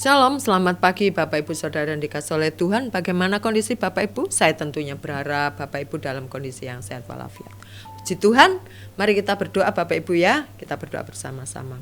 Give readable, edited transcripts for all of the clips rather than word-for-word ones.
Shalom, selamat pagi Bapak Ibu Saudara yang dikasihi oleh Tuhan. Bagaimana kondisi Bapak Ibu? Saya tentunya berharap Bapak Ibu dalam kondisi yang sehat walafiat. Puji Tuhan, mari kita berdoa Bapak Ibu ya. Kita berdoa bersama-sama.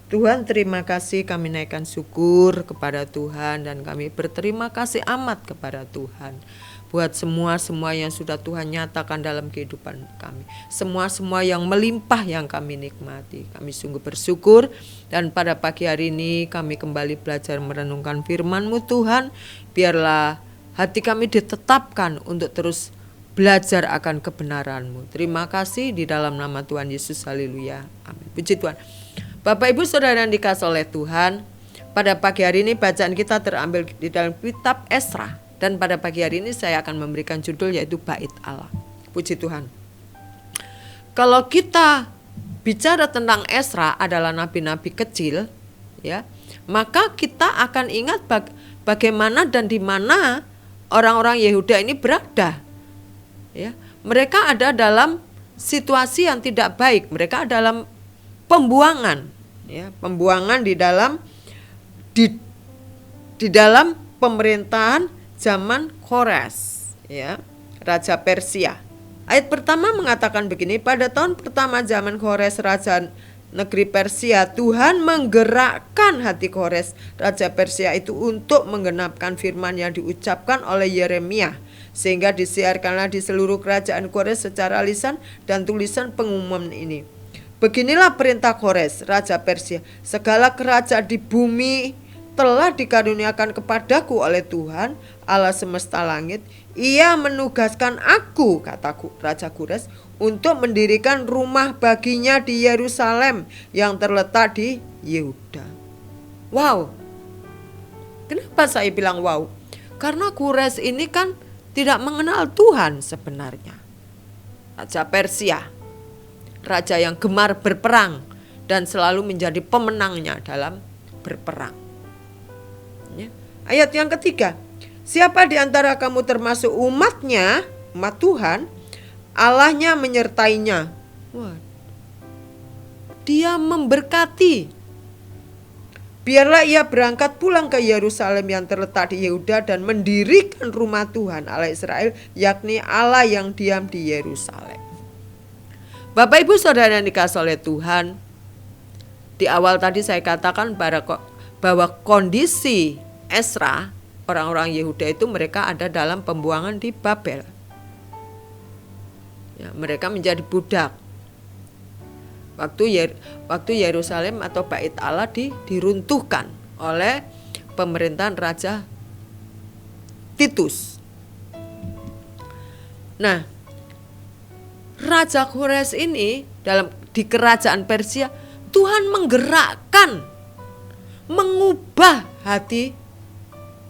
Tuhan, terima kasih, kami naikkan syukur kepada Tuhan dan kami berterima kasih amat kepada Tuhan buat semua yang sudah Tuhan nyatakan dalam kehidupan kami. Semua yang melimpah yang kami nikmati. Kami sungguh bersyukur dan pada pagi hari ini kami kembali belajar merenungkan firman-Mu Tuhan. Biarlah hati kami ditetapkan untuk terus belajar akan kebenaran-Mu. Terima kasih di dalam nama Tuhan Yesus. Haleluya. Amin. Puji Tuhan. Bapak Ibu Saudara yang dikasihi oleh Tuhan, pada pagi hari ini bacaan kita terambil di dalam kitab Esra. Dan pada pagi hari ini saya akan memberikan judul yaitu Bait Allah. Puji Tuhan. Kalau kita bicara tentang Esra adalah nabi-nabi kecil, ya, maka kita akan ingat bagaimana dan di mana orang-orang Yehuda ini berada. Ya, mereka ada dalam situasi yang tidak baik. Mereka dalam pembuangan, ya, pembuangan di dalam pemerintahan zaman Kores, ya, Raja Persia. Ayat pertama mengatakan begini, pada tahun pertama zaman Kores Raja negeri Persia, Tuhan menggerakkan hati Kores Raja Persia itu untuk menggenapkan firman yang diucapkan oleh Yeremia, sehingga disiarkanlah di seluruh kerajaan Kores secara lisan dan tulisan pengumuman ini. Beginilah perintah Kores Raja Persia, segala kerajaan di bumi telah dikaruniakan kepadaku oleh Tuhan Allah semesta langit. Ia menugaskan aku, kata Raja Kores, untuk mendirikan rumah baginya di Yerusalem yang terletak di Yehuda. Wow. Kenapa saya bilang wow? Karena Kores ini kan tidak mengenal Tuhan sebenarnya. Raja Persia, raja yang gemar berperang dan selalu menjadi pemenangnya dalam berperang. Ayat yang ketiga, siapa di antara kamu termasuk umatnya, umat Tuhan, Allahnya menyertainya. Wah, Dia memberkati. Biarlah ia berangkat pulang ke Yerusalem yang terletak di Yehuda dan mendirikan rumah Tuhan Allah Israel, yakni Allah yang diam di Yerusalem. Bapak Ibu Saudara yang dikasihi oleh Tuhan, di awal tadi saya katakan bahwa kondisi Esra, orang-orang Yehuda itu mereka ada dalam pembuangan di Babel. Ya, mereka menjadi budak. Waktu Yerusalem atau Bait Allah diruntuhkan oleh pemerintahan Raja Titus. Nah, Raja Kores ini di kerajaan Persia, Tuhan menggerakkan, mengubah hati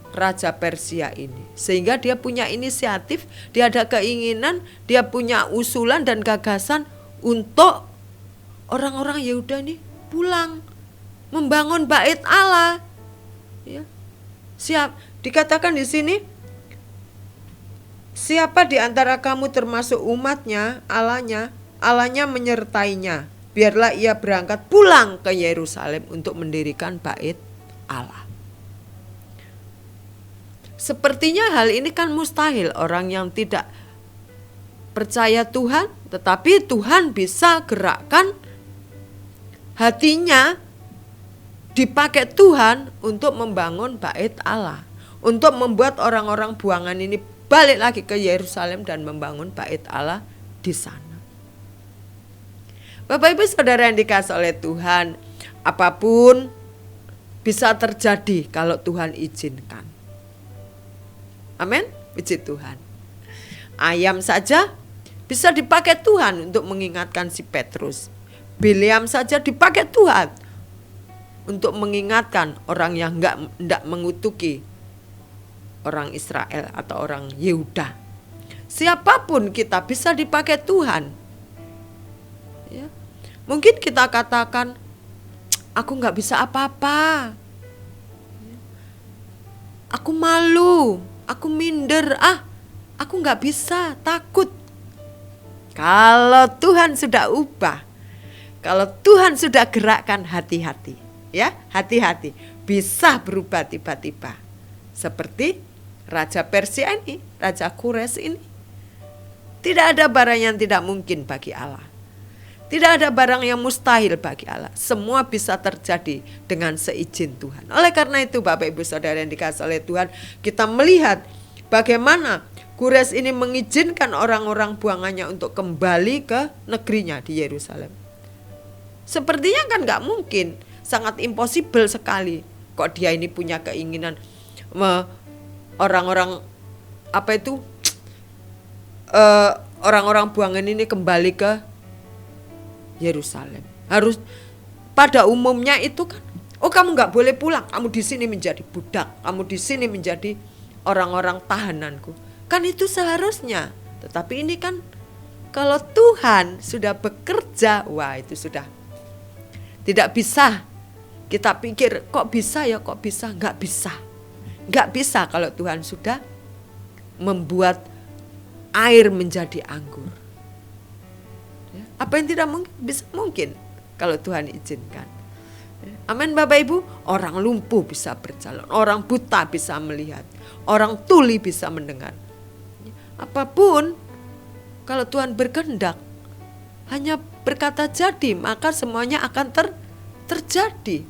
Raja Persia ini, sehingga dia punya inisiatif, dia ada keinginan, dia punya usulan dan gagasan untuk orang-orang Yehuda ini pulang membangun Bait Allah. Ya. Dikatakan di sini, siapa di antara kamu termasuk umatnya, Allahnya menyertainya. Biarlah ia berangkat pulang ke Yerusalem untuk mendirikan Bait Allah. Sepertinya hal ini kan mustahil, orang yang tidak percaya Tuhan, tetapi Tuhan bisa gerakkan hatinya, dipakai Tuhan untuk membangun Bait Allah, untuk membuat orang-orang buangan ini balik lagi ke Yerusalem dan membangun Bait Allah di sana. Bapak Ibu Saudara yang dikasihi oleh Tuhan, apapun bisa terjadi kalau Tuhan izinkan. Amin, puji Tuhan. Ayam saja bisa dipakai Tuhan untuk mengingatkan si Petrus. Bileam saja dipakai Tuhan untuk mengingatkan orang yang tidak mengutuki orang Israel atau orang Yehuda. Siapapun kita bisa dipakai Tuhan. Ya. Mungkin kita katakan, aku gak bisa apa-apa. Aku malu. Aku minder, aku gak bisa, takut. Kalau Tuhan sudah ubah, kalau Tuhan sudah gerakkan hati-hati, Ya, hati-hati. Bisa berubah tiba-tiba. Seperti Raja Persia ini, Raja Kores ini. Tidak ada barang yang tidak mungkin bagi Allah. Tidak ada barang yang mustahil bagi Allah. Semua bisa terjadi dengan seizin Tuhan. Oleh karena itu Bapak Ibu Saudara yang dikasihi oleh Tuhan, kita melihat bagaimana Kores ini mengizinkan orang-orang buangannya untuk kembali ke negerinya di Yerusalem. Sepertinya kan gak mungkin, sangat impossible sekali. Kok dia ini punya keinginan orang-orang orang-orang buangan ini kembali ke Yerusalem. Harus pada umumnya itu kan, kamu nggak boleh pulang, kamu di sini menjadi budak, kamu di sini menjadi orang-orang tahananku. Kan itu seharusnya. Tetapi ini kan kalau Tuhan sudah bekerja, wah itu sudah tidak bisa. Kita pikir kok bisa, nggak bisa. Nggak bisa kalau Tuhan sudah membuat air menjadi anggur. Apa yang tidak mungkin bisa mungkin kalau Tuhan izinkan. Amin Bapak Ibu. Orang lumpuh bisa berjalan, orang buta bisa melihat, orang tuli bisa mendengar. Apapun kalau Tuhan berkehendak, hanya berkata jadi, maka semuanya akan terjadi.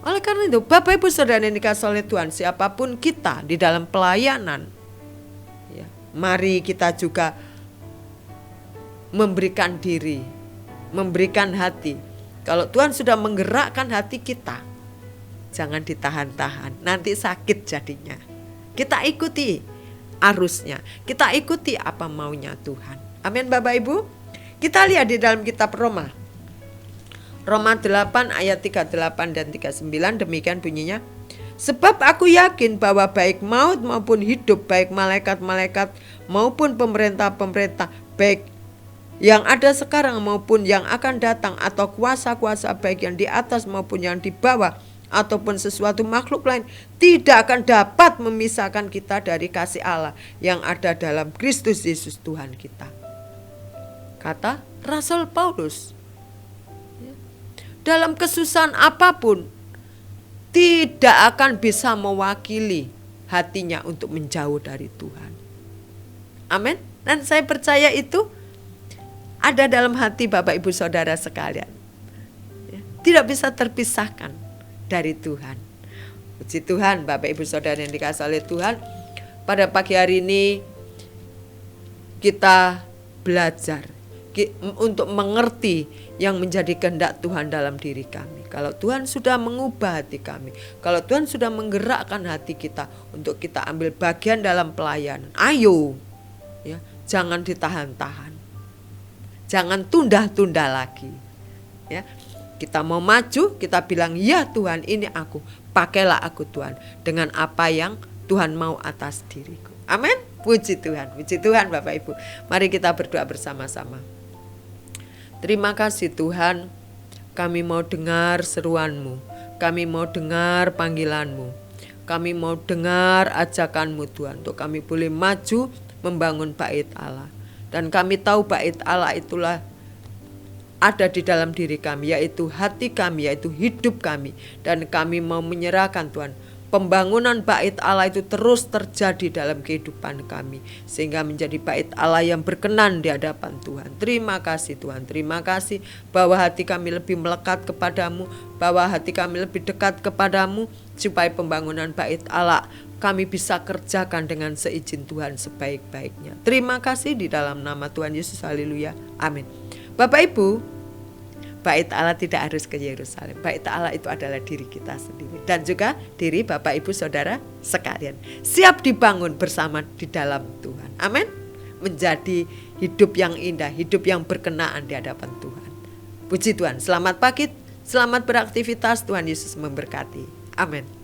Oleh karena itu Bapak Ibu Saudara yang dikasihi oleh Tuhan, siapapun kita di dalam pelayanan, ya, mari kita juga memberikan diri, memberikan hati. Kalau Tuhan sudah menggerakkan hati kita, jangan ditahan-tahan, nanti sakit jadinya. Kita ikuti arusnya, kita ikuti apa maunya Tuhan. Amin Bapak Ibu. Kita lihat di dalam kitab Roma 8 ayat 38 dan 39, demikian bunyinya. Sebab aku yakin bahwa baik maut maupun hidup, baik malaikat-malaikat maupun pemerintah-pemerintah, baik yang ada sekarang maupun yang akan datang, atau kuasa-kuasa baik yang di atas maupun yang di bawah, ataupun sesuatu makhluk lain, tidak akan dapat memisahkan kita dari kasih Allah yang ada dalam Kristus Yesus Tuhan kita. Kata Rasul Paulus. Dalam kesusahan apapun, tidak akan bisa mewakili hatinya untuk menjauh dari Tuhan. Amin. Dan saya percaya itu ada dalam hati Bapak Ibu Saudara sekalian. Tidak bisa terpisahkan dari Tuhan. Puji Tuhan Bapak Ibu Saudara yang dikasihi oleh Tuhan. Pada pagi hari ini kita belajar untuk mengerti yang menjadi kehendak Tuhan dalam diri kami. Kalau Tuhan sudah mengubah hati kami, kalau Tuhan sudah menggerakkan hati kita untuk kita ambil bagian dalam pelayanan, ayo, ya, jangan ditahan-tahan, jangan tunda-tunda lagi. Ya, kita mau maju, kita bilang ya Tuhan, ini aku, pakailah aku Tuhan dengan apa yang Tuhan mau atas diriku. Amin. Puji Tuhan Bapak Ibu. Mari kita berdoa bersama-sama. Terima kasih Tuhan, kami mau dengar seruan-Mu, kami mau dengar panggilan-Mu, kami mau dengar ajakan-Mu Tuhan, untuk kami boleh maju membangun bait Allah. Dan kami tahu bait Allah itulah ada di dalam diri kami, yaitu hati kami, yaitu hidup kami. Dan kami mau menyerahkan Tuhan, pembangunan bait Allah itu terus terjadi dalam kehidupan kami, sehingga menjadi bait Allah yang berkenan di hadapan Tuhan. Terima kasih Tuhan, terima kasih bahwa hati kami lebih melekat kepadamu, bahwa hati kami lebih dekat kepadamu, supaya pembangunan bait Allah kami bisa kerjakan dengan seizin Tuhan sebaik-baiknya. Terima kasih di dalam nama Tuhan Yesus, haleluya, amin. Bapak Ibu, bait Allah tidak harus ke Yerusalem. Bait Allah itu adalah diri kita sendiri, dan juga diri Bapak Ibu Saudara sekalian. Siap dibangun bersama di dalam Tuhan. Amin. Menjadi hidup yang indah, hidup yang berkenaan di hadapan Tuhan. Puji Tuhan. Selamat pagi, selamat beraktivitas. Tuhan Yesus memberkati. Amin.